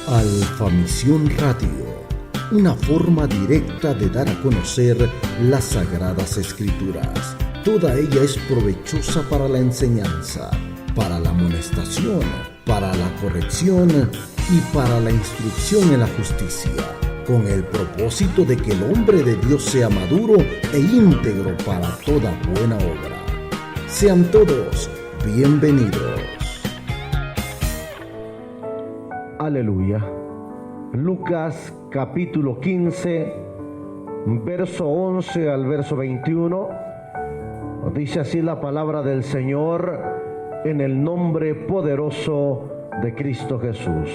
Alfa Misión Radio, una forma directa de dar a conocer las Sagradas Escrituras. Toda ella es provechosa para la enseñanza, para la amonestación, para la corrección y para la instrucción en la justicia, con el propósito de que el hombre de Dios sea maduro e íntegro para toda buena obra. Sean todos bienvenidos. Aleluya. Lucas capítulo 15, verso 11 al verso 21. Dice así la palabra del Señor en el nombre poderoso de Cristo Jesús.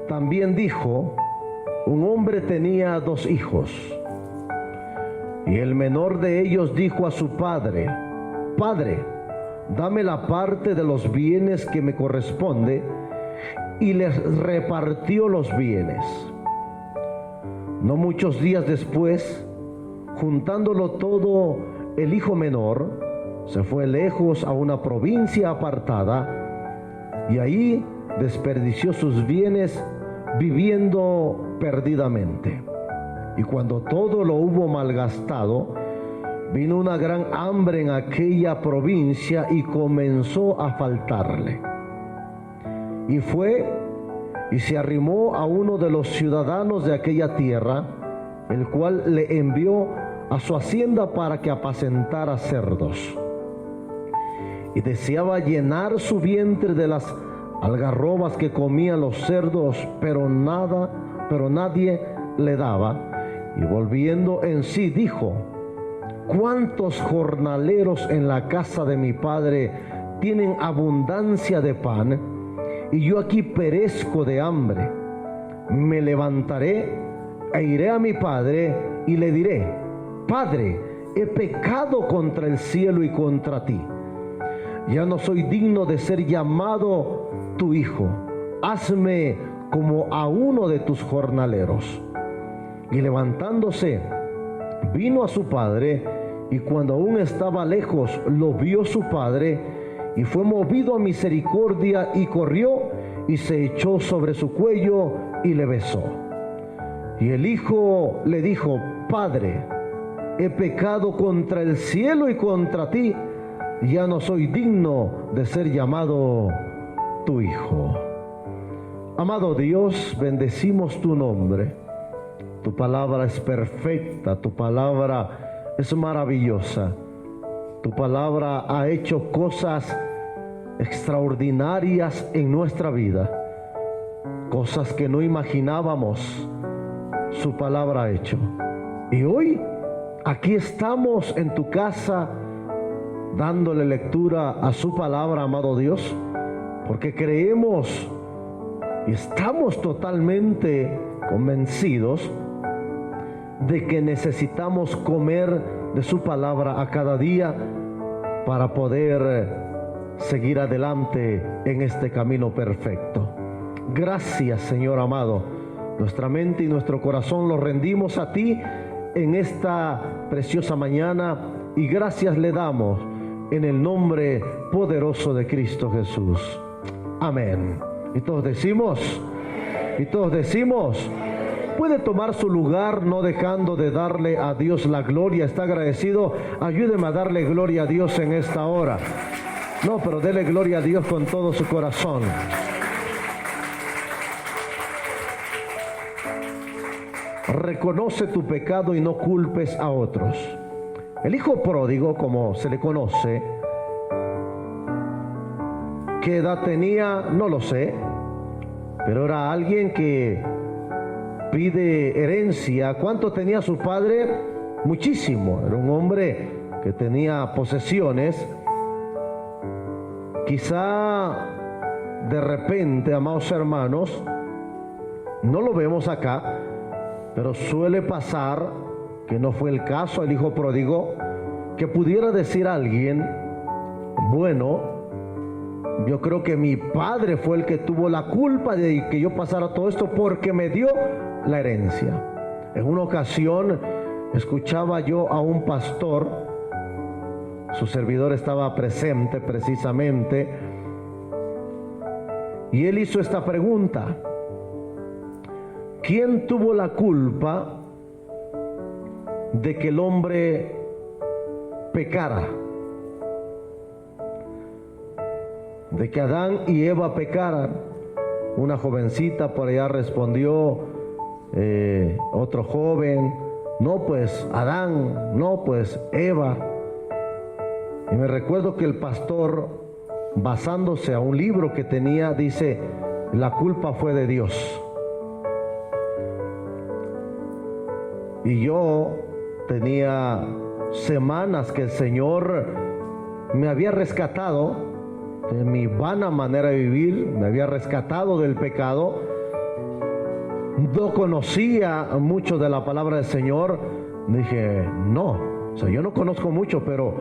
También dijo: un hombre tenía 2 hijos, y el menor de ellos dijo a su padre: Padre, dame la parte de los bienes que me corresponde, y les repartió los bienes. No muchos días después, juntándolo todo, el hijo menor se fue lejos a una provincia apartada, y ahí desperdició sus bienes viviendo perdidamente. Y cuando todo lo hubo malgastado, vino una gran hambre en aquella provincia y comenzó a faltarle. Y fue y se arrimó a uno de los ciudadanos de aquella tierra, el cual le envió a su hacienda para que apacentara cerdos. Y deseaba llenar su vientre de las algarrobas que comían los cerdos, pero nadie le daba. Y volviendo en sí dijo: ¿cuántos jornaleros en la casa de mi padre tienen abundancia de pan, y yo aquí perezco de hambre? Me levantaré e iré a mi padre y le diré: Padre, he pecado contra el cielo y contra ti. Ya no soy digno de ser llamado tu hijo. Hazme como a uno de tus jornaleros. Y levantándose, vino a su padre, y cuando aún estaba lejos, lo vio su padre, y fue movido a misericordia, y corrió, y se echó sobre su cuello, y le besó. Y el hijo le dijo: Padre, he pecado contra el cielo y contra ti, ya no soy digno de ser llamado tu hijo. Amado Dios, bendecimos tu nombre. Tu palabra es perfecta, tu palabra es maravillosa. Tu palabra ha hecho cosas extraordinarias en nuestra vida, cosas que no imaginábamos. Su palabra ha hecho. Y hoy aquí estamos en tu casa dándole lectura a su palabra, amado Dios, porque creemos y estamos totalmente convencidos de que necesitamos comer de su palabra a cada día para poder seguir adelante en este camino perfecto. Gracias, Señor amado. Nuestra mente y nuestro corazón los rendimos a ti en esta preciosa mañana, y gracias le damos en el nombre poderoso de Cristo Jesús. Amén. Y todos decimos, puede tomar su lugar, no dejando de darle a Dios la gloria. ¿Está agradecido? Ayúdeme a darle gloria a Dios en esta hora. No, pero dele gloria a Dios con todo su corazón. Reconoce tu pecado y no culpes a otros. El hijo pródigo, como se le conoce, ¿qué edad tenía? No lo sé, pero era alguien que pide herencia. ¿Cuánto tenía su padre? Muchísimo. Era un hombre que tenía posesiones. Quizá de repente, amados hermanos, no lo vemos acá, pero suele pasar, que no fue el caso del hijo pródigo, que pudiera decir a alguien: bueno, yo creo que mi padre fue el que tuvo la culpa de que yo pasara todo esto porque me dio la herencia. En una ocasión escuchaba yo a un pastor, su servidor estaba presente precisamente, Y él hizo esta pregunta: ¿quién tuvo la culpa de que el hombre pecara? De que Adán y Eva pecaran. Una jovencita por allá respondió, otro joven, no pues Adán, no pues Eva. Y me recuerdo que el pastor, basándose a un libro que tenía, dice: la culpa fue de Dios. Y yo tenía semanas que el Señor me había rescatado de mi vana manera de vivir, me había rescatado del pecado. No conocía mucho de la palabra del Señor. Dije, no, o sea, yo no conozco mucho, pero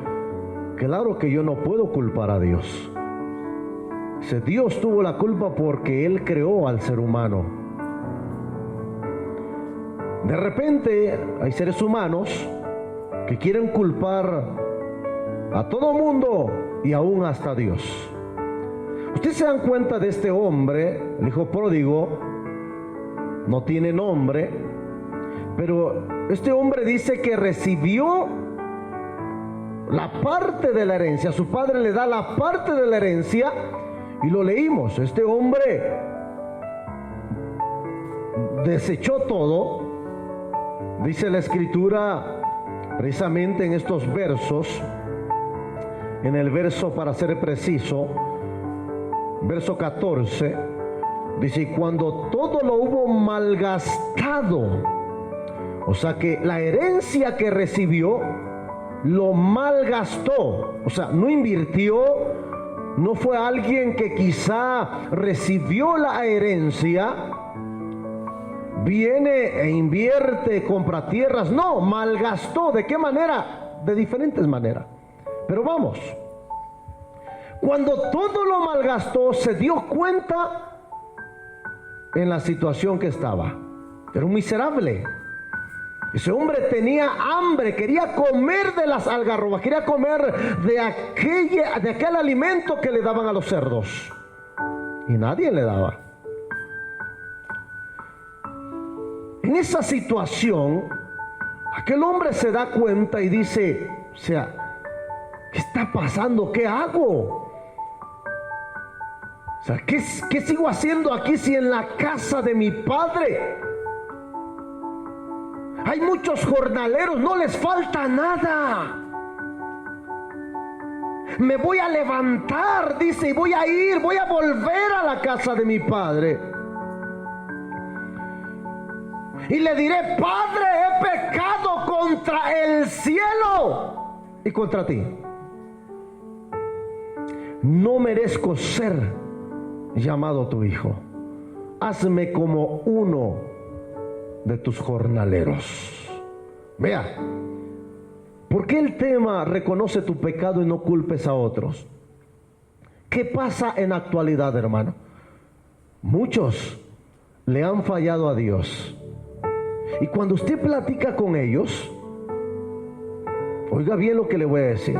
claro que yo no puedo culpar a Dios. Dios tuvo la culpa porque Él creó al ser humano. De repente hay seres humanos que quieren culpar a todo mundo y aún hasta a Dios. Ustedes se dan cuenta de este hombre, el hijo pródigo, no tiene nombre, pero este hombre dice que recibió la parte de la herencia. Su padre le da la parte de la herencia y lo leímos. Este hombre desechó todo. Dice la escritura precisamente en estos versos, en el verso, para ser preciso, verso 14, dice: y cuando todo lo hubo malgastado, o sea que la herencia que recibió lo malgastó, o sea, no invirtió, no fue alguien que quizá recibió la herencia, viene e invierte, compra tierras. No, malgastó. ¿De qué manera? De diferentes maneras. Pero vamos, cuando todo lo malgastó, se dio cuenta en la situación que estaba. Era un miserable. Ese hombre tenía hambre, quería comer de las algarrobas, quería comer de aquel alimento que le daban a los cerdos, y nadie le daba. En esa situación, aquel hombre se da cuenta y dice, o sea, ¿qué está pasando? ¿Qué hago? O sea, ¿qué sigo haciendo aquí si en la casa de mi padre hay muchos jornaleros, no les falta nada? Me voy a levantar, dice, y voy a volver a la casa de mi padre. Y le diré: Padre, he pecado contra el cielo y contra ti. No merezco ser llamado tu hijo. Hazme como uno de tus jornaleros. Vea, ¿por qué el tema reconoce tu pecado y no culpes a otros? ¿Qué pasa en la actualidad, hermano? Muchos le han fallado a Dios. Y cuando usted platica con ellos, oiga bien lo que le voy a decir.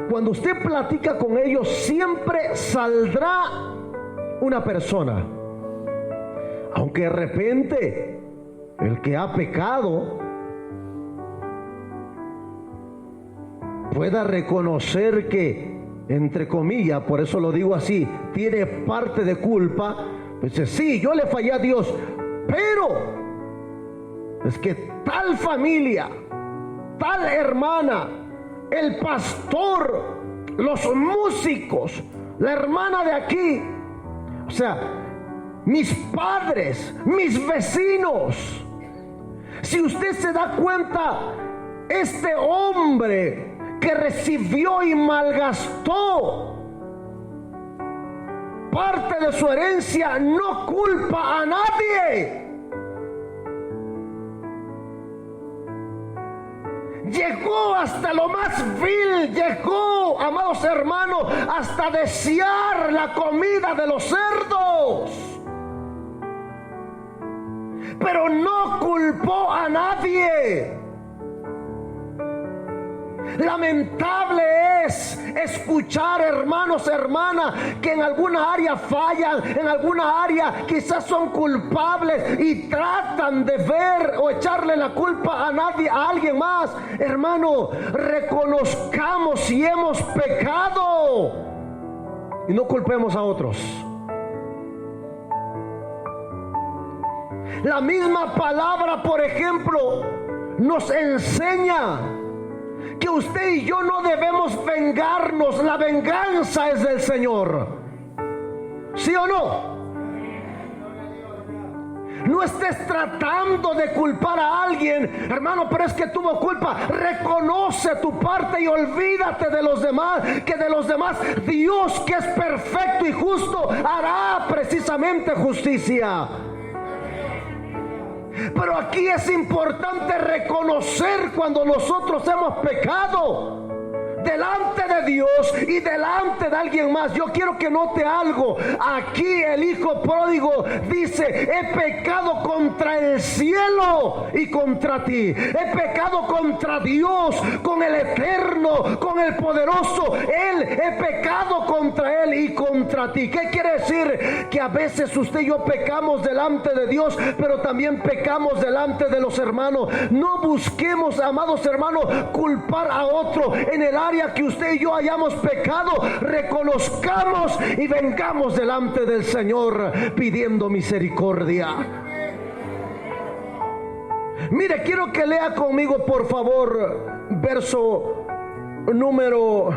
Cuando usted platica con ellos, siempre saldrá una persona. Aunque de repente el que ha pecado pueda reconocer que, entre comillas, por eso lo digo así, tiene parte de culpa, pues dice: sí, yo le fallé a Dios, pero es que tal familia, tal hermana, el pastor, los músicos, la hermana de aquí, o sea, mis padres, mis vecinos. Si usted se da cuenta, este hombre que recibió y malgastó parte de su herencia no culpa a nadie. Llegó hasta lo más vil, llegó, amados hermanos, hasta desear la comida de los cerdos. Pero no culpó a nadie. Lamentable es escuchar, hermanos, hermanas, que en alguna área fallan, en alguna área quizás son culpables y tratan de ver o echarle la culpa a nadie, a alguien más. Hermano, reconozcamos si hemos pecado y no culpemos a otros. La misma palabra, por ejemplo, nos enseña que usted y yo no debemos vengarnos. La venganza es del Señor. ¿Sí o no? No estés tratando de culpar a alguien, hermano, pero es que tuvo culpa. Reconoce tu parte y olvídate de los demás, que de los demás Dios, que es perfecto y justo, hará precisamente justicia. Pero aquí es importante reconocer cuando nosotros hemos pecado delante de Dios y delante de alguien más. Yo quiero que note algo. Aquí el hijo pródigo dice: he pecado contra el cielo y contra ti. He pecado contra Dios, con el eterno, con el poderoso. He pecado contra Él y contra ti. ¿Qué quiere decir? Que a veces usted y yo pecamos delante de Dios, pero también pecamos delante de los hermanos. No busquemos, amados hermanos, culpar a otro en el área que usted y yo hayamos pecado. Reconozcamos y vengamos delante del Señor pidiendo misericordia. Mire, quiero que lea conmigo, por favor, verso número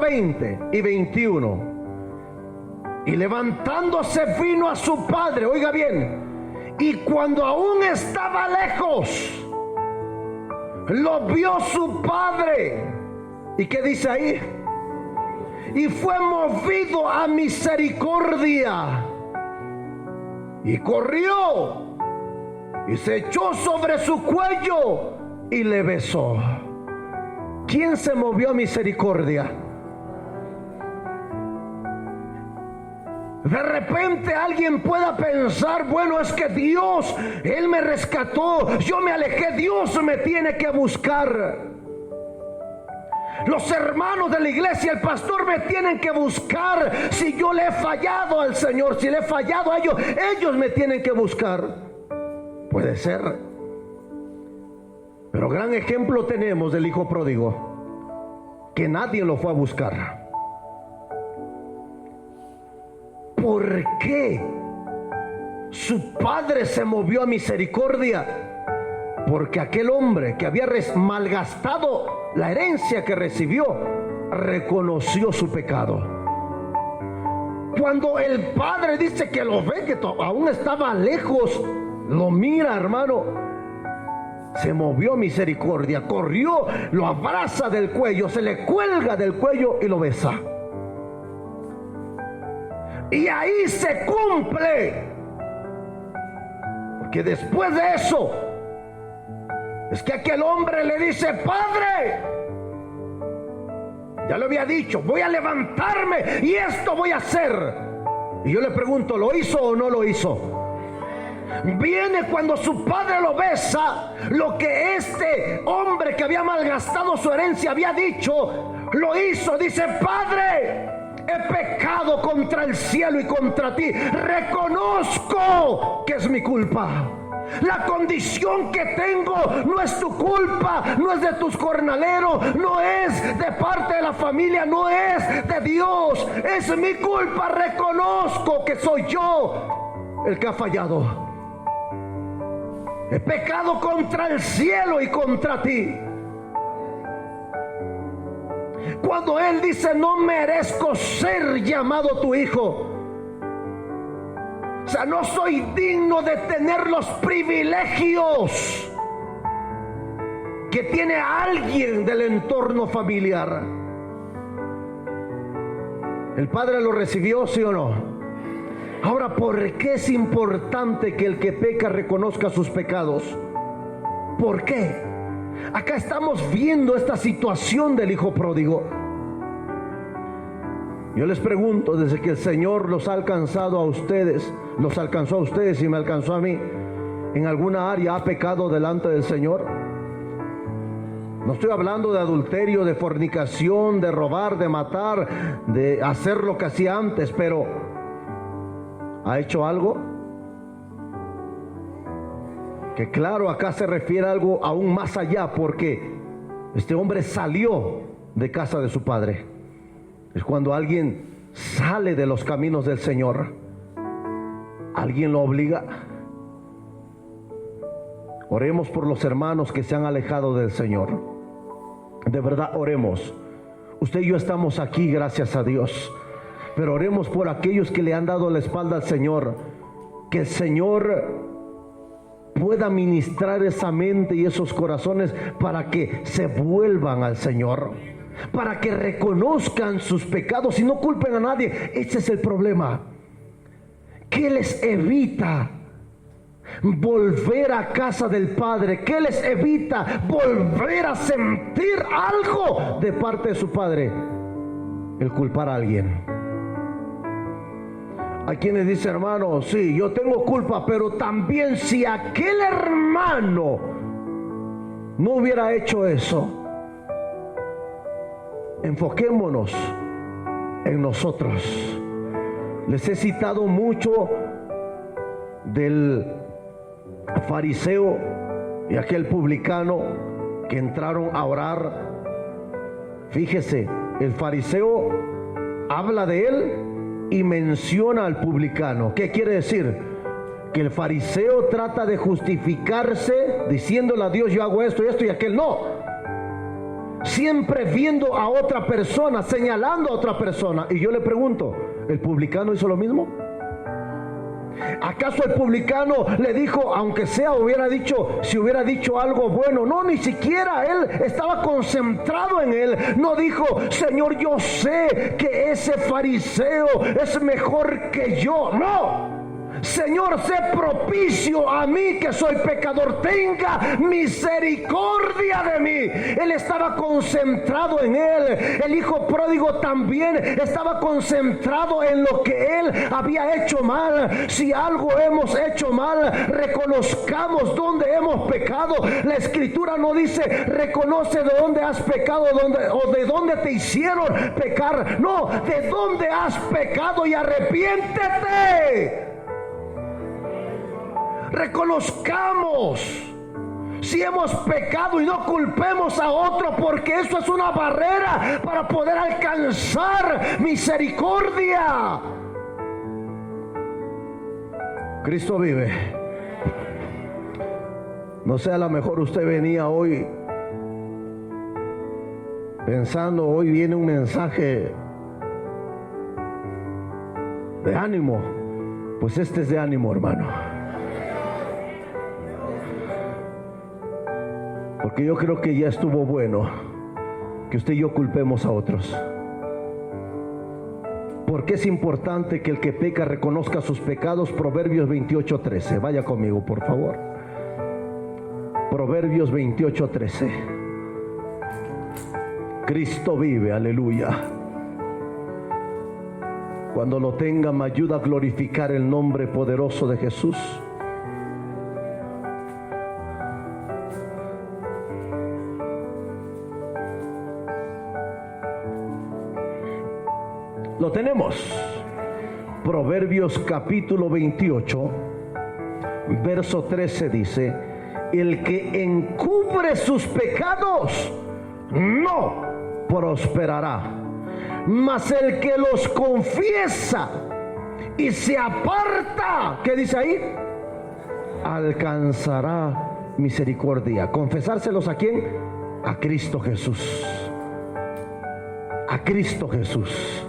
20 y 21. Y levantándose vino a su padre, oiga bien, y cuando aún estaba lejos, lo vio su padre. ¿Y qué dice ahí? Y fue movido a misericordia, y corrió y se echó sobre su cuello y le besó. ¿Quién se movió a misericordia? De repente alguien pueda pensar: bueno, es que Dios, Él me rescató, yo me alejé, Dios me tiene que buscar. Los hermanos de la iglesia, el pastor, me tienen que buscar. Si yo le he fallado al Señor, si le he fallado a ellos, ellos me tienen que buscar. Puede ser. Pero gran ejemplo tenemos del hijo pródigo, que nadie lo fue a buscar. ¿Por qué su padre se movió a misericordia? Porque aquel hombre que había malgastado la herencia que recibió, reconoció su pecado. Cuando el padre dice que lo ve, que aún estaba lejos, lo mira, hermano, se movió a misericordia, corrió, lo abraza del cuello, se le cuelga del cuello y lo besa. Y ahí se cumple, porque después de eso es que aquel hombre le dice: padre, ya lo había dicho, voy a levantarme y esto voy a hacer. Y yo le pregunto: ¿lo hizo o no lo hizo? Viene cuando su padre lo besa, lo que este hombre que había malgastado su herencia había dicho, lo hizo. Dice: padre, he pecado contra el cielo y contra ti. Reconozco que es mi culpa. La condición que tengo no es tu culpa, no es de tus jornaleros, no es de parte de la familia, no es de Dios, es mi culpa. Reconozco que soy yo el que ha fallado. He pecado contra el cielo y contra ti. Cuando él dice: no merezco ser llamado tu hijo, o sea, no soy digno de tener los privilegios que tiene alguien del entorno familiar. ¿El padre lo recibió, sí o no? Ahora, ¿por qué es importante que el que peca reconozca sus pecados? ¿Por qué? Acá estamos viendo esta situación del hijo pródigo. Yo les pregunto, desde que el Señor los ha alcanzado a ustedes, los alcanzó a ustedes y me alcanzó a mí, ¿en alguna área ha pecado delante del Señor? No estoy hablando de adulterio, de fornicación, de robar, de matar, de hacer lo que hacía antes, pero ¿ha hecho algo? Que claro, acá se refiere a algo aún más allá, porque este hombre salió de casa de su padre. Es cuando alguien sale de los caminos del Señor. ¿Alguien lo obliga? Oremos por los hermanos que se han alejado del Señor. De verdad, oremos. Usted y yo estamos aquí, gracias a Dios. Pero oremos por aquellos que le han dado la espalda al Señor. Que el Señor pueda ministrar esa mente y esos corazones para que se vuelvan al Señor, para que reconozcan sus pecados y no culpen a nadie. Ese es el problema. ¿Qué les evita volver a casa del Padre? ¿Qué les evita volver a sentir algo de parte de su Padre? El culpar a alguien. Hay quienes dicen, hermano, sí, yo tengo culpa, pero también si aquel hermano no hubiera hecho eso. Enfoquémonos en nosotros. Les he citado mucho del fariseo y aquel publicano que entraron a orar. Fíjese, el fariseo habla de él y menciona al publicano. ¿Qué quiere decir? Que el fariseo trata de justificarse diciéndole a Dios, yo hago esto y esto, y aquel no. Siempre viendo a otra persona, señalando a otra persona. Y yo le pregunto, ¿el publicano hizo lo mismo? ¿Acaso el publicano le dijo, aunque sea hubiera dicho, si hubiera dicho algo bueno? No, ni siquiera él estaba concentrado en él. No dijo, Señor, yo sé que ese fariseo es mejor que yo. No. Señor, sé propicio a mí que soy pecador, tenga misericordia de mí. Él estaba concentrado en él. El hijo pródigo también estaba concentrado en lo que él había hecho mal. Si algo hemos hecho mal, reconozcamos dónde hemos pecado. La escritura no dice reconoce de dónde has pecado o de dónde te hicieron pecar. No, de dónde has pecado y arrepiéntete. Reconozcamos si hemos pecado y no culpemos a otro, porque eso es una barrera para poder alcanzar misericordia. Cristo vive. No sé, a lo mejor usted venía hoy pensando, hoy viene un mensaje de ánimo. Pues este es de ánimo, hermano. Porque yo creo que ya estuvo bueno que usted y yo culpemos a otros. Porque es importante que el que peca reconozca sus pecados. Proverbios 28:13. Vaya conmigo, por favor. Proverbios 28:13. Cristo vive, aleluya. Cuando lo tenga, me ayuda a glorificar el nombre poderoso de Jesús. Lo tenemos. Proverbios capítulo 28, verso 13 dice: el que encubre sus pecados no prosperará, mas el que los confiesa y se aparta, ¿qué dice ahí? Alcanzará misericordia. ¿Confesárselos a quién? A Cristo Jesús. A Cristo Jesús.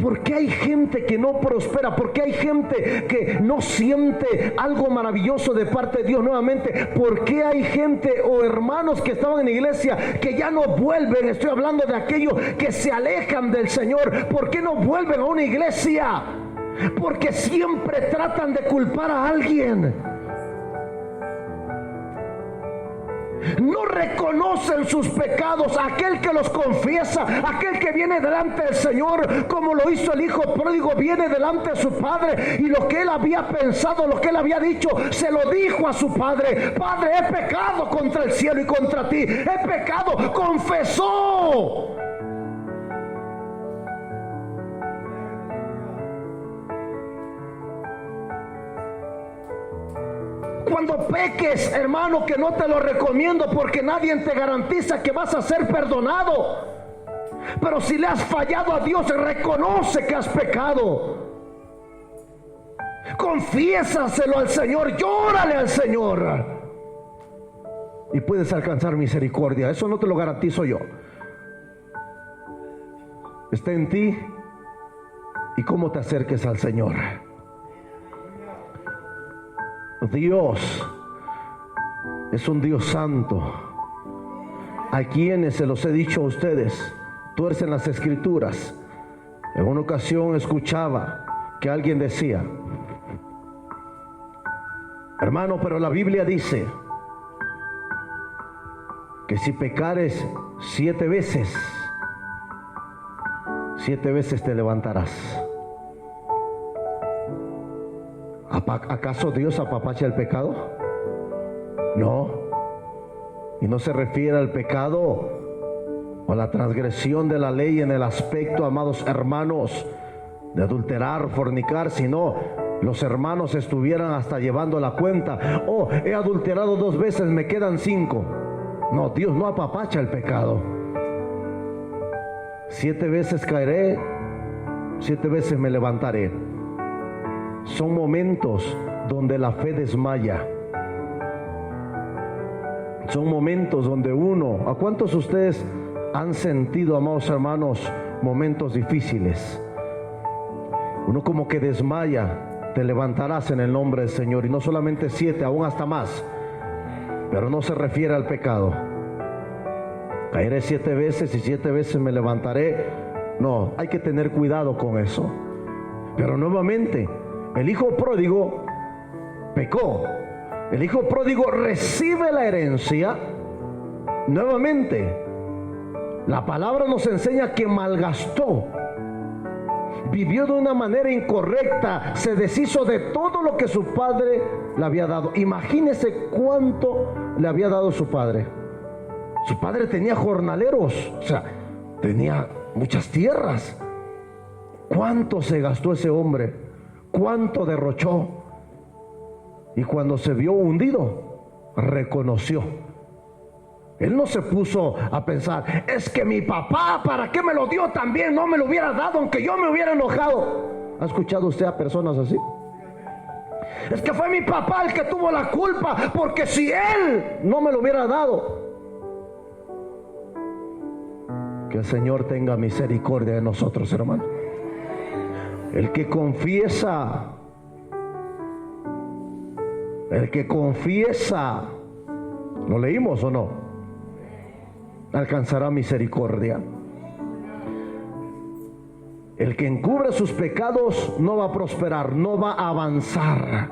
¿Por qué hay gente que no prospera? ¿Por qué hay gente que no siente algo maravilloso de parte de Dios nuevamente? ¿Por qué hay gente o hermanos que estaban en la iglesia que ya no vuelven? Estoy hablando de aquellos que se alejan del Señor. ¿Por qué no vuelven a una iglesia? Porque siempre tratan de culpar a alguien. no reconocen sus pecados. Aquel que los confiesa, aquel que viene delante del Señor, como lo hizo el hijo pródigo, viene delante de su padre, y lo que él había pensado, lo que él había dicho, se lo dijo a su padre: Padre, he pecado contra el cielo y contra ti, he pecado. Confesó. Cuando peques, hermano, que no te lo recomiendo, porque nadie te garantiza que vas a ser perdonado. Pero si le has fallado a Dios, reconoce que has pecado. Confiésaselo al Señor, llórale al Señor, y puedes alcanzar misericordia. Eso no te lo garantizo yo. Está en ti y cómo te acerques al Señor. Dios es un Dios santo. A quienes se los he dicho a ustedes, tuercen las escrituras. En una ocasión escuchaba que alguien decía: hermano, pero la Biblia dice que si pecares 7 veces, 7 veces te levantarás. ¿Acaso Dios apapacha el pecado? No. Y no se refiere al pecado o a la transgresión de la ley en el aspecto, amados hermanos, de adulterar, fornicar, sino los hermanos estuvieran hasta llevando la cuenta: oh, he adulterado 2 veces, me quedan 5. No, Dios no apapacha el pecado. 7 veces caeré, 7 veces me levantaré. Son momentos donde la fe desmaya. Son momentos donde uno... ¿A cuántos de ustedes han sentido, amados hermanos, momentos difíciles? Uno como que desmaya. Te levantarás en el nombre del Señor. Y no solamente 7, aún hasta más. Pero no se refiere al pecado. Caeré 7 veces y 7 veces me levantaré. No, hay que tener cuidado con eso. Pero nuevamente, el hijo pródigo pecó. El hijo pródigo recibe la herencia. Nuevamente, la palabra nos enseña que malgastó. Vivió de una manera incorrecta. Se deshizo de todo lo que su padre le había dado. Imagínese cuánto le había dado su padre. Su padre tenía jornaleros, o sea, tenía muchas tierras. ¿Cuánto se gastó ese hombre? ¿Cuánto derrochó? Y cuando se vio hundido, reconoció. Él no se puso a pensar: es que mi papá, ¿para qué me lo dio también? No me lo hubiera dado, aunque yo me hubiera enojado. ¿Ha escuchado usted a personas así? Es que fue mi papá el que tuvo la culpa, porque si él no me lo hubiera dado. Que el Señor tenga misericordia de nosotros, hermano. El que confiesa, ¿lo leímos o no? Alcanzará misericordia. El que encubre sus pecados no va a prosperar, no va a avanzar,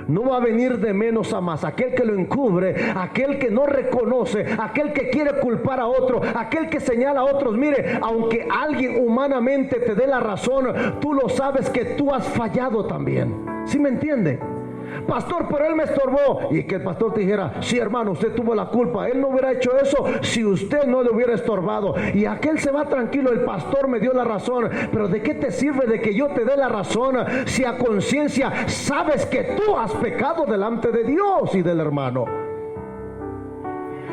no va a venir de menos a más. Aquel que lo encubre, aquel que no reconoce, aquel que quiere culpar a otro, aquel que señala a otros. Mire, aunque alguien humanamente te dé la razón, tú lo sabes que tú has fallado también. ¿Sí me entiende? Pastor, pero él me estorbó. Y que el pastor te dijera: sí, hermano, usted tuvo la culpa. Él no hubiera hecho eso si usted no le hubiera estorbado. Y aquel se va tranquilo: el pastor me dio la razón. Pero ¿de qué te sirve de que yo te dé la razón si a conciencia sabes que tú has pecado delante de Dios y del hermano?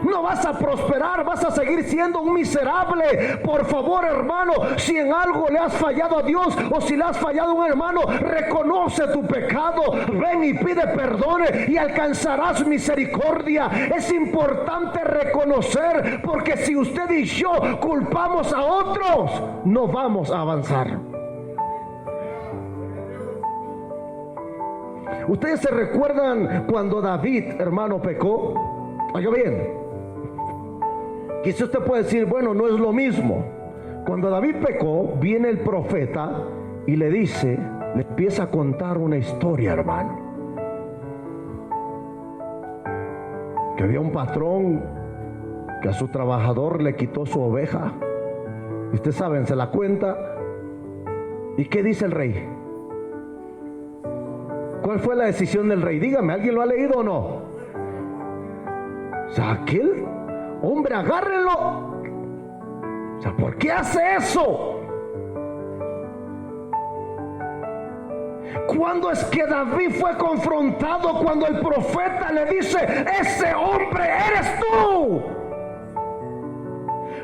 No vas a prosperar, vas a seguir siendo un miserable. Por favor, hermano, si en algo le has fallado a Dios o si le has fallado a un hermano, reconoce tu pecado, ven y pide perdón y alcanzarás misericordia. Es importante reconocer, porque si usted y yo culpamos a otros, no vamos a avanzar. Ustedes se recuerdan cuando David, hermano, pecó. Oiga bien, quizá usted puede decir: bueno, no es lo mismo. Cuando David pecó, viene el profeta y le dice, le empieza a contar una historia, hermano. Que había un patrón que a su trabajador le quitó su oveja. Ustedes saben, se la cuenta. ¿Y qué dice el rey? ¿Cuál fue la decisión del rey? Dígame, ¿alguien lo ha leído o no? O sea, aquel hombre, agárrenlo. O sea, ¿por qué hace eso? ¿Cuándo es que David fue confrontado? Cuando el profeta le dice: ese hombre eres tú.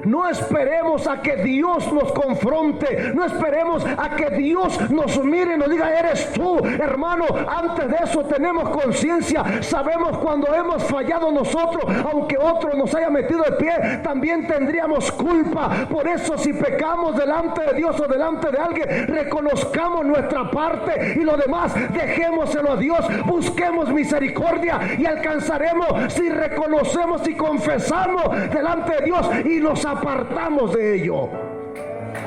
No esperemos a que Dios nos confronte. No esperemos a que Dios nos mire y nos diga: eres tú. Hermano, antes de eso tenemos conciencia. Sabemos cuando hemos fallado nosotros. Aunque otro nos haya metido el pie, también tendríamos culpa. Por eso, si pecamos delante de Dios o delante de alguien, reconozcamos nuestra parte, y lo demás dejémoselo a Dios. Busquemos misericordia y alcanzaremos si reconocemos y confesamos delante de Dios y nos apartamos de ello.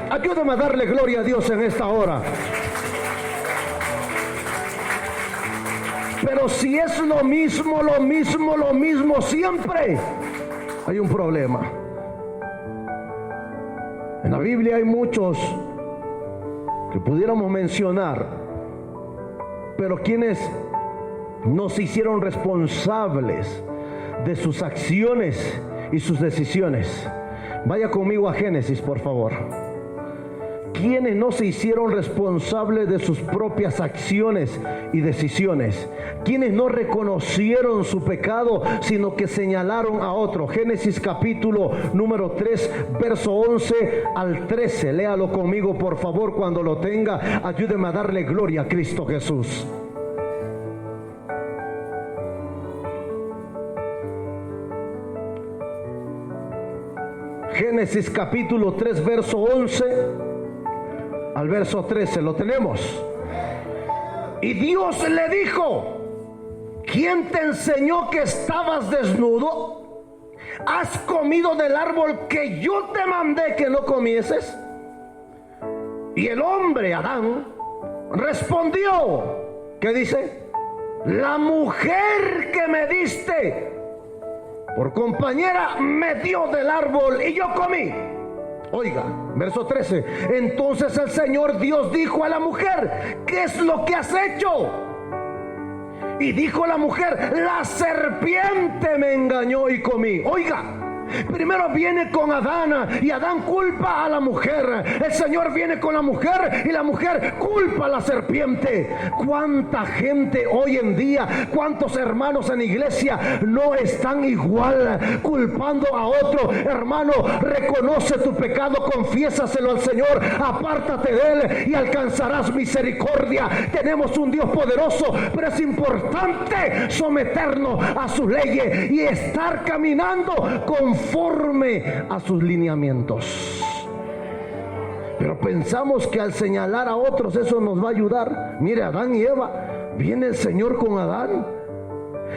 Ayúdame a darle gloria a Dios en esta hora. Pero si es lo mismo siempre, hay un problema. En la Biblia hay muchos que pudiéramos mencionar, pero quienes no se hicieron responsables de sus acciones y sus decisiones. Vaya conmigo a Génesis, por favor. Quienes no se hicieron responsables de sus propias acciones y decisiones. Quienes no reconocieron su pecado, sino que señalaron a otro. Génesis capítulo número 3, verso 11 al 13. Léalo conmigo, por favor, cuando lo tenga. Ayúdeme a darle gloria a Cristo Jesús. Génesis capítulo 3, verso 11 al verso 13, ¿lo tenemos? Y Dios le dijo: ¿quién te enseñó que estabas desnudo? ¿Has comido del árbol que yo te mandé que no comieses? Y el hombre, Adán, respondió, ¿qué dice? La mujer que me diste por compañera me dio del árbol y yo comí. Oiga, verso 13. Entonces el Señor Dios dijo a la mujer: ¿qué es lo que has hecho? Y dijo la mujer: la serpiente me engañó y comí. Oiga, primero viene con Adán y Adán culpa a la mujer. El Señor viene con la mujer y la mujer culpa a la serpiente. ¿Cuánta gente hoy en día, cuántos hermanos en iglesia no están igual, culpando a otro? Hermano, reconoce tu pecado, confiésaselo al Señor, apártate de él y alcanzarás misericordia. Tenemos un Dios poderoso, pero es importante someternos a sus leyes y estar caminando conforme a sus lineamientos. Pero pensamos que al señalar a otros eso nos va a ayudar. Mire, Adán y Eva, viene el Señor con Adán.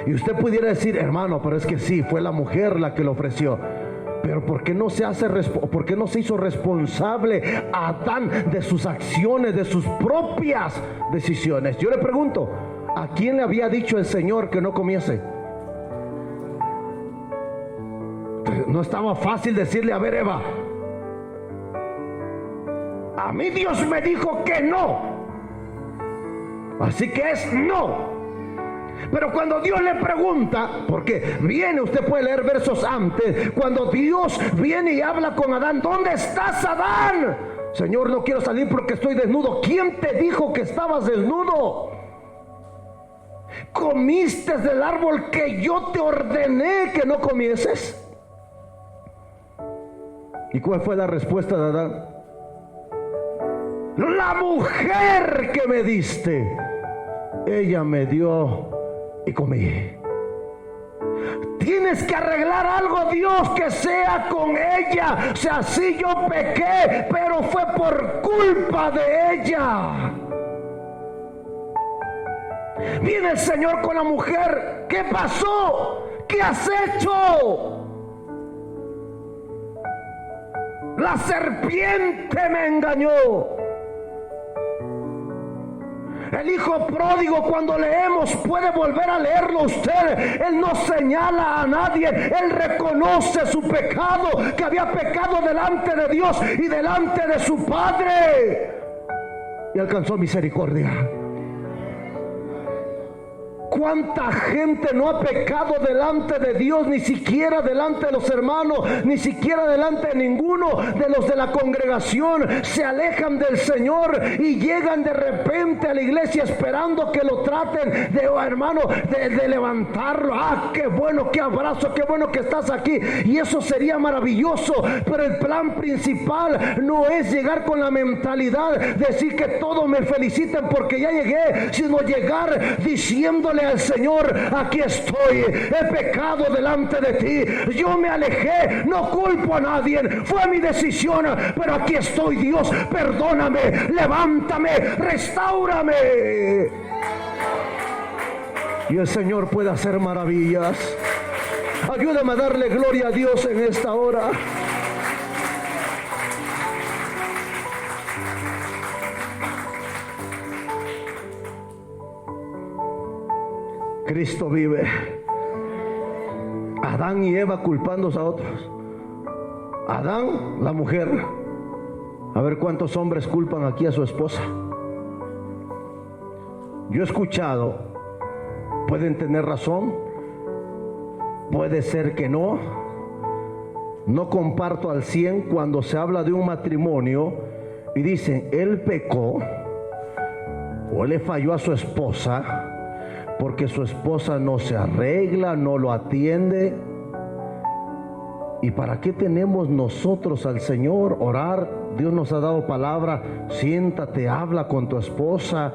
Y usted pudiera decir: hermano, pero es que sí, fue la mujer la que lo ofreció. Pero ¿por qué no se hizo responsable a Adán de sus acciones, de sus propias decisiones? Yo le pregunto, ¿a quién le había dicho el Señor que no comiese? No estaba fácil decirle: a ver, Eva, a mí Dios me dijo que no, así que es no. Pero cuando Dios le pregunta, porque viene, usted puede leer versos antes, cuando Dios viene y habla con Adán: ¿dónde estás, Adán? Señor, no quiero salir porque estoy desnudo. ¿Quién te dijo que estabas desnudo? ¿Comiste del árbol que yo te ordené que no comieses? ¿Y cuál fue la respuesta de Adán? La mujer que me diste, ella me dio y comí. Tienes que arreglar algo, Dios, que sea con ella. O sea, sí, yo pequé, pero fue por culpa de ella. Viene el Señor con la mujer: ¿qué pasó? ¿Qué has hecho? La serpiente me engañó. El hijo pródigo, cuando leemos, puede volver a leerlo usted. Él no señala a nadie. Él reconoce su pecado, que había pecado delante de Dios y delante de su padre, y alcanzó misericordia. ¿Cuánta gente no ha pecado delante de Dios, ni siquiera delante de los hermanos, ni siquiera delante de ninguno de los de la congregación? Se alejan del Señor y llegan de repente a la iglesia esperando que lo traten de, hermano, de levantarlo. Ah, qué bueno, qué abrazo, qué bueno que estás aquí. Y eso sería maravilloso, pero el plan principal no es llegar con la mentalidad de decir que todos me feliciten porque ya llegué, sino llegar diciéndole al Señor: aquí estoy, he pecado delante de ti, yo me alejé, no culpo a nadie, fue mi decisión, pero aquí estoy, Dios, perdóname, levántame, restáurame. Y el Señor puede hacer maravillas. Ayúdame a darle gloria a Dios en esta hora. Cristo vive. Adán y Eva culpándose a otros. Adán, la mujer. A ver cuántos hombres culpan aquí a su esposa. Yo he escuchado, pueden tener razón, puede ser que no. No comparto al 100 cuando se habla de un matrimonio y dicen: él pecó o le falló a su esposa porque su esposa no se arregla, no lo atiende. ¿Y para qué tenemos nosotros al Señor? Orar. Dios nos ha dado palabra. Siéntate, habla con tu esposa.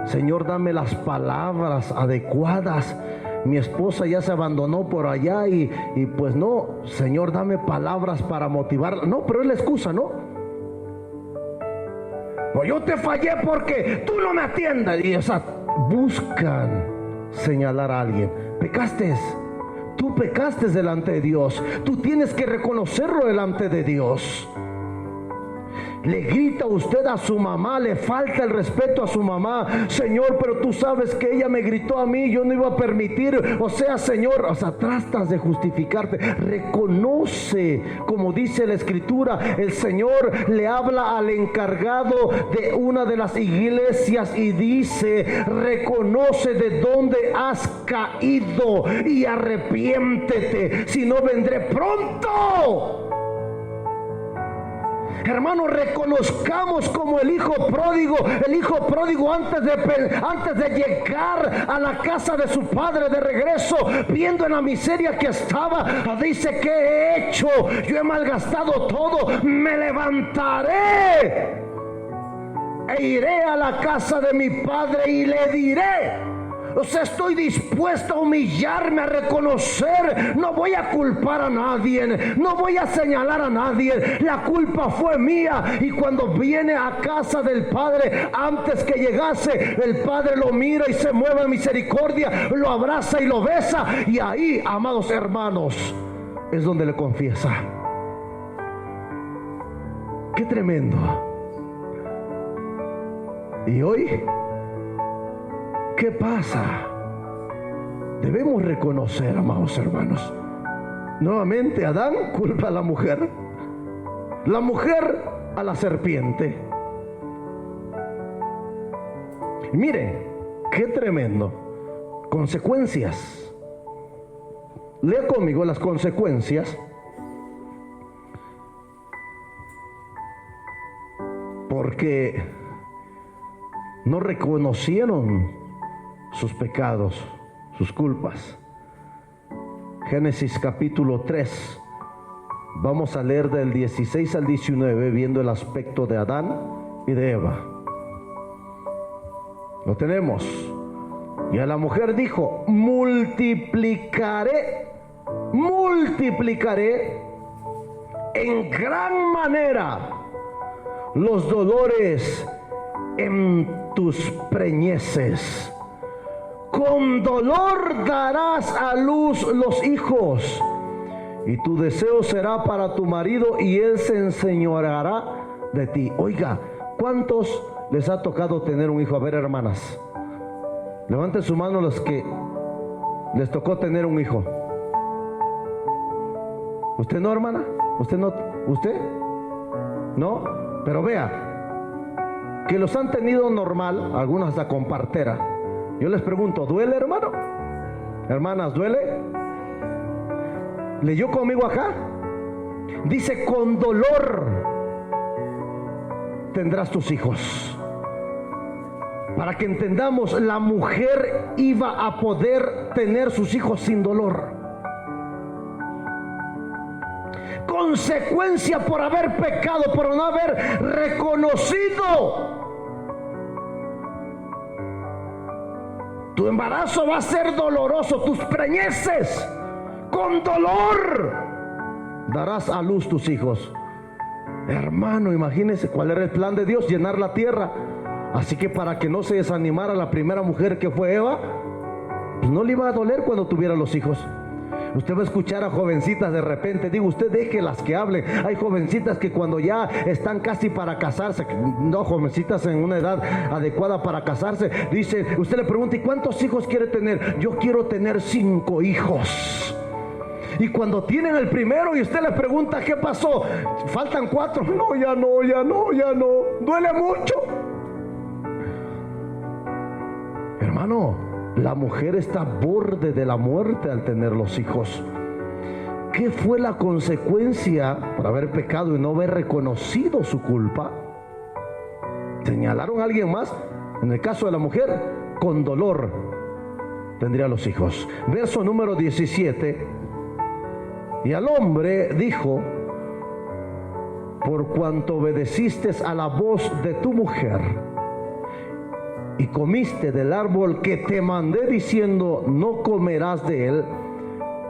Señor, dame las palabras adecuadas. Mi esposa ya se abandonó por allá y pues no, Señor, dame palabras para motivarla. No, pero es la excusa, ¿no? Pues yo te fallé porque tú no me atiendes. Y buscan señalar a alguien. Pecaste. Tú pecaste delante de Dios. Tú tienes que reconocerlo delante de Dios. Le grita usted a su mamá, le falta el respeto a su mamá. Señor, pero tú sabes que ella me gritó a mí, yo no iba a permitir. Señor, tratas de justificarte. Reconoce, como dice la Escritura, el Señor le habla al encargado de una de las iglesias y dice: reconoce de dónde has caído y arrepiéntete, si no vendré pronto. Hermanos, reconozcamos como el hijo pródigo. El hijo pródigo, antes de llegar a la casa de su padre de regreso, viendo en la miseria que estaba, dice: ¿qué he hecho? Yo he malgastado todo. Me levantaré e iré a la casa de mi padre y le diré. Estoy dispuesto a humillarme, a reconocer. No voy a culpar a nadie, no voy a señalar a nadie. La culpa fue mía. Y cuando viene a casa del Padre, antes que llegase, el Padre lo mira y se mueve en misericordia, lo abraza y lo besa. Y ahí, amados hermanos, es donde le confiesa. Qué tremendo. Y hoy, ¿qué pasa? Debemos reconocer, amados hermanos. Nuevamente, Adán culpa a la mujer a la serpiente. Y mire, qué tremendo. Consecuencias. Lea conmigo las consecuencias. Porque no reconocieron sus pecados, sus culpas. Génesis capítulo 3. Vamos a leer del 16 al 19, viendo el aspecto de Adán y de Eva. Lo tenemos. Y a la mujer dijo: multiplicaré en gran manera los dolores en tus preñeces. Con dolor darás a luz los hijos, y tu deseo será para tu marido, y él se enseñoreará de ti. Oiga, ¿Cuántos les ha tocado tener un hijo? A ver, hermanas, levanten su mano los que les tocó tener un hijo. ¿Usted no, hermana? ¿Usted no? ¿Usted? ¿No? Pero vea, que los han tenido normal, algunos hasta con partera. Yo les pregunto, ¿duele, hermano? Hermanas, ¿duele? ¿Leyó conmigo acá? Dice, con dolor tendrás tus hijos. Para que entendamos, la mujer iba a poder tener sus hijos sin dolor. Consecuencia por haber pecado, por no haber reconocido. Tu embarazo va a ser doloroso, tus preñeces, con dolor darás a luz tus hijos. Hermano, imagínese cuál era el plan de Dios: llenar la tierra. Así que para que no se desanimara la primera mujer, que fue Eva, pues no le iba a doler cuando tuviera los hijos. Usted va a escuchar a jovencitas de repente, digo, usted déjelas que hablen. Hay jovencitas que cuando ya están casi para casarse, no, jovencitas en una edad adecuada para casarse, dice, usted le pregunta, ¿y cuántos hijos quiere tener? Yo quiero tener 5 hijos. Y cuando tienen el primero y usted le pregunta, ¿qué pasó? Faltan 4. No, ya no, ya no, ya no. Duele mucho. Hermano, la mujer está a borde de la muerte al tener los hijos. ¿Qué fue la consecuencia por haber pecado y no haber reconocido su culpa? ¿Señalaron a alguien más? En el caso de la mujer, con dolor tendría los hijos. Verso número 17. Y al hombre dijo, por cuanto obedeciste a la voz de tu mujer y comiste del árbol que te mandé diciendo, no comerás de él,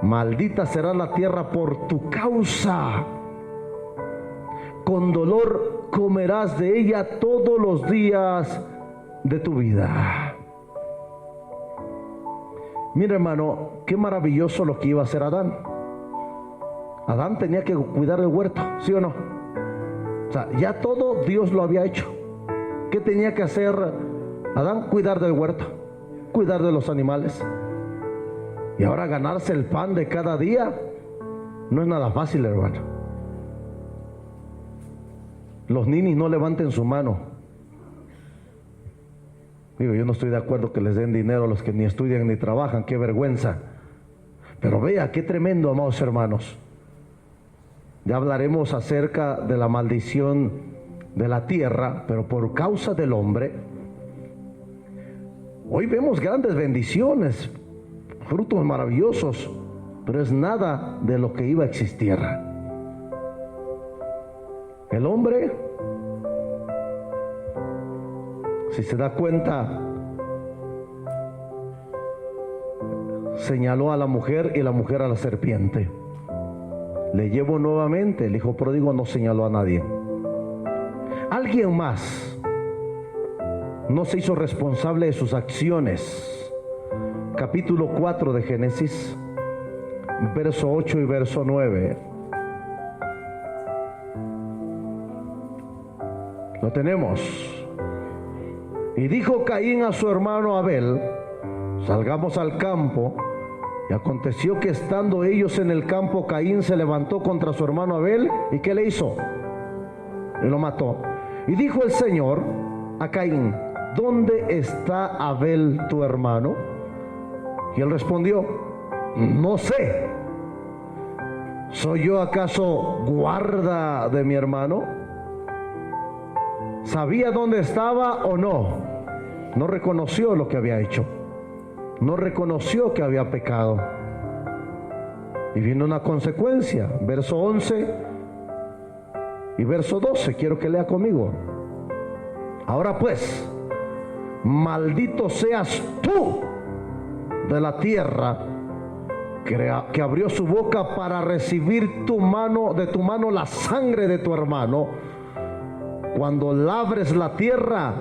maldita será la tierra por tu causa. Con dolor comerás de ella todos los días de tu vida. Mira, hermano, qué maravilloso lo que iba a hacer Adán. Adán tenía que cuidar el huerto, ¿sí o no? O sea, ya todo Dios lo había hecho. ¿Qué tenía que hacer Adán? Cuidar del huerto, cuidar de los animales. Y ahora ganarse el pan de cada día no es nada fácil, hermano. Los ninis no levanten su mano. Digo, yo no estoy de acuerdo que les den dinero a los que ni estudian ni trabajan, qué vergüenza. Pero vea, qué tremendo, amados hermanos. Ya hablaremos acerca de la maldición de la tierra, pero por causa del hombre, hoy vemos grandes bendiciones, frutos maravillosos, pero es nada de lo que iba a existir. El hombre, si se da cuenta, señaló a la mujer y la mujer a la serpiente. Le llevo nuevamente, el hijo pródigo no señaló a nadie. Alguien más no se hizo responsable de sus acciones. Capítulo 4 de Génesis, verso 8 y verso 9. Lo tenemos. Y dijo Caín a su hermano Abel, salgamos al campo. Y aconteció que estando ellos en el campo, Caín se levantó contra su hermano Abel. ¿Y qué le hizo? Y lo mató. Y dijo el Señor a Caín, ¿dónde está Abel tu hermano? Y él respondió, no sé. ¿Soy yo acaso guarda de mi hermano? ¿Sabía dónde estaba o no? No reconoció lo que había hecho. No reconoció que había pecado. Y vino una consecuencia. Verso 11 y verso 12. Quiero que lea conmigo. Ahora pues, maldito seas tú de la tierra que abrió su boca para recibir de tu mano la sangre de tu hermano. Cuando labres la tierra,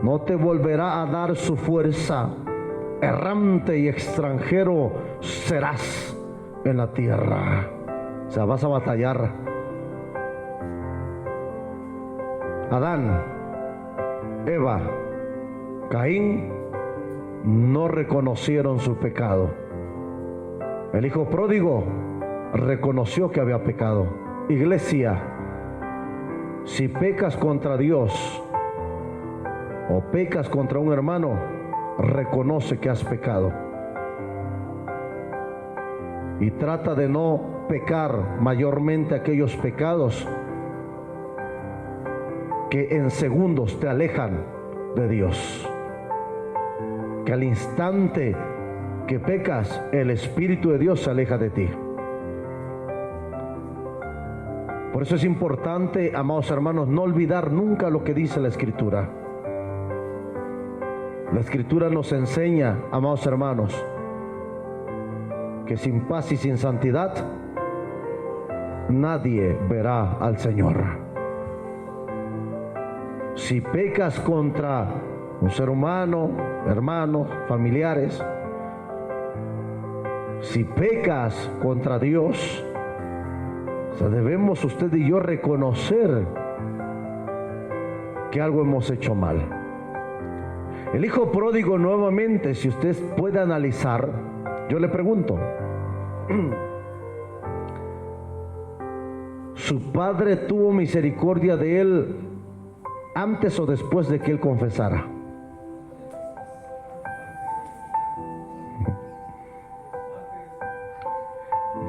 no te volverá a dar su fuerza. Errante y extranjero serás en la tierra. O sea, vas a batallar. Adán, Eva, Caín no reconocieron su pecado. El hijo pródigo reconoció que había pecado. Iglesia, si pecas contra Dios o pecas contra un hermano, reconoce que has pecado y trata de no pecar mayormente aquellos pecados que en segundos te alejan de Dios, que al instante que pecas el Espíritu de Dios se aleja de ti. Por eso es importante, amados hermanos, no olvidar nunca lo que dice la Escritura. La Escritura nos enseña, amados hermanos, que sin paz y sin santidad nadie verá al Señor. Si pecas contra un ser humano, hermanos, familiares, si pecas contra Dios, o sea, debemos usted y yo reconocer que algo hemos hecho mal. El hijo pródigo, nuevamente, si usted puede analizar, yo le pregunto, ¿su padre tuvo misericordia de él antes o después de que él confesara?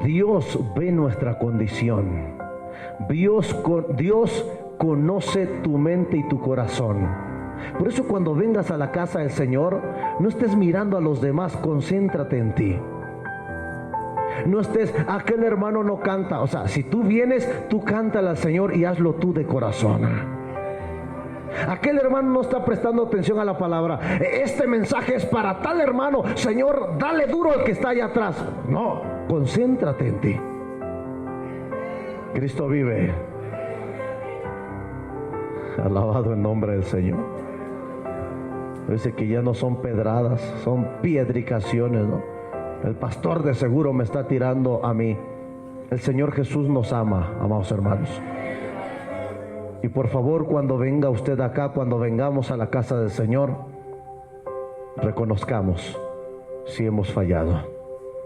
Dios ve nuestra condición. Dios conoce tu mente y tu corazón. Por eso cuando vengas a la casa del Señor, no estés mirando a los demás, concéntrate en ti. No estés, aquel hermano no canta. O sea, si tú vienes, tú cántale al Señor y hazlo tú de corazón. Aquel hermano no está prestando atención a la palabra. Este mensaje es para tal hermano. Señor, dale duro al que está allá atrás. No, concéntrate en ti. Cristo vive. Alabado el nombre del Señor. Dice que ya no son pedradas, son piedricaciones, ¿no? El pastor de seguro me está tirando a mí. El Señor Jesús nos ama, amados hermanos. Y por favor, cuando venga usted acá, cuando vengamos a la casa del Señor, reconozcamos si hemos fallado.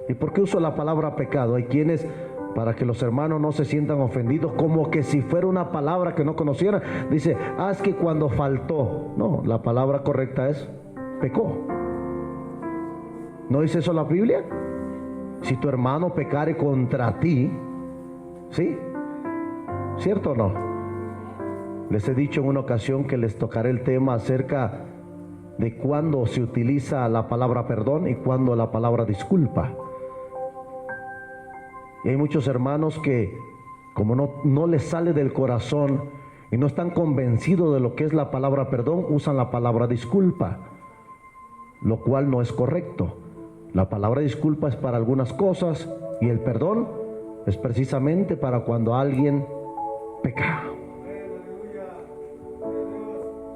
¿Y por qué uso la palabra pecado? Hay quienes, para que los hermanos no se sientan ofendidos, como que si fuera una palabra que no conocieran, dice, es que cuando faltó. No, la palabra correcta es pecó. ¿No dice eso la Biblia? Si tu hermano pecare contra ti, ¿sí? ¿Cierto o no? Les he dicho en una ocasión que les tocaré el tema acerca de cuándo se utiliza la palabra perdón y cuándo la palabra disculpa. Y hay muchos hermanos que, como no les sale del corazón y no están convencidos de lo que es la palabra perdón, usan la palabra disculpa, lo cual no es correcto. La palabra disculpa es para algunas cosas y el perdón es precisamente para cuando alguien peca.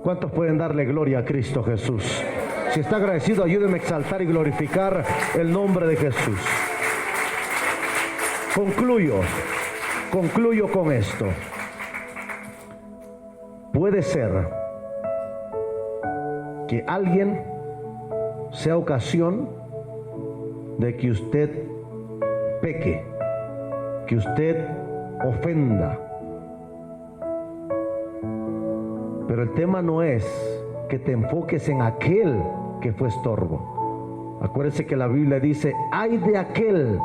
¿Cuántos pueden darle gloria a Cristo Jesús? Si está agradecido, ayúdeme a exaltar y glorificar el nombre de Jesús. Concluyo con esto. Puede ser que alguien sea ocasión de que usted peque, que usted ofenda. Pero el tema no es que te enfoques en aquel que fue estorbo. Acuérdese que la Biblia dice, ay de aquel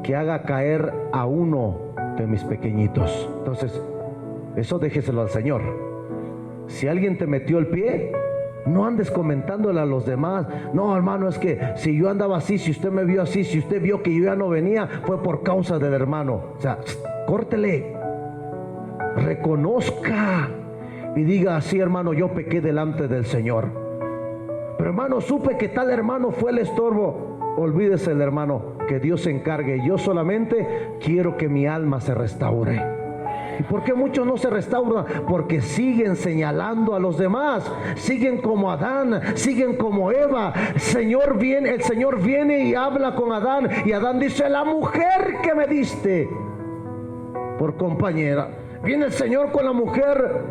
que haga caer a uno de mis pequeñitos. Entonces, eso déjeselo al Señor. Si alguien te metió el pie, no andes comentándole a los demás. No, hermano, es que si yo andaba así, si usted me vio así, si usted vio que yo ya no venía, fue por causa del hermano. O sea, córtele. Reconozca y diga, así hermano, yo pequé delante del Señor. Pero hermano, supe que tal hermano fue el estorbo. Olvídese el hermano, que Dios se encargue. Yo solamente quiero que mi alma se restaure. ¿Y por qué muchos no se restauran? Porque siguen señalando a los demás, siguen como Adán, siguen como Eva. El Señor viene y habla con Adán, y Adán dice, la mujer que me diste por compañera. Viene el Señor con la mujer.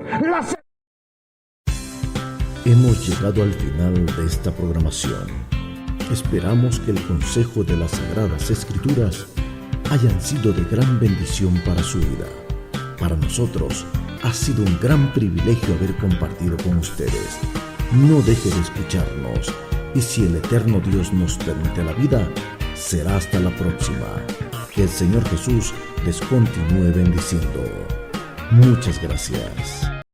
Hemos llegado al final de esta programación. Esperamos que el consejo de las Sagradas Escrituras hayan sido de gran bendición para su vida. Para nosotros ha sido un gran privilegio haber compartido con ustedes. No deje de escucharnos y si el eterno Dios nos permite la vida, será hasta la próxima. Que el Señor Jesús les continúe bendiciendo. Muchas gracias.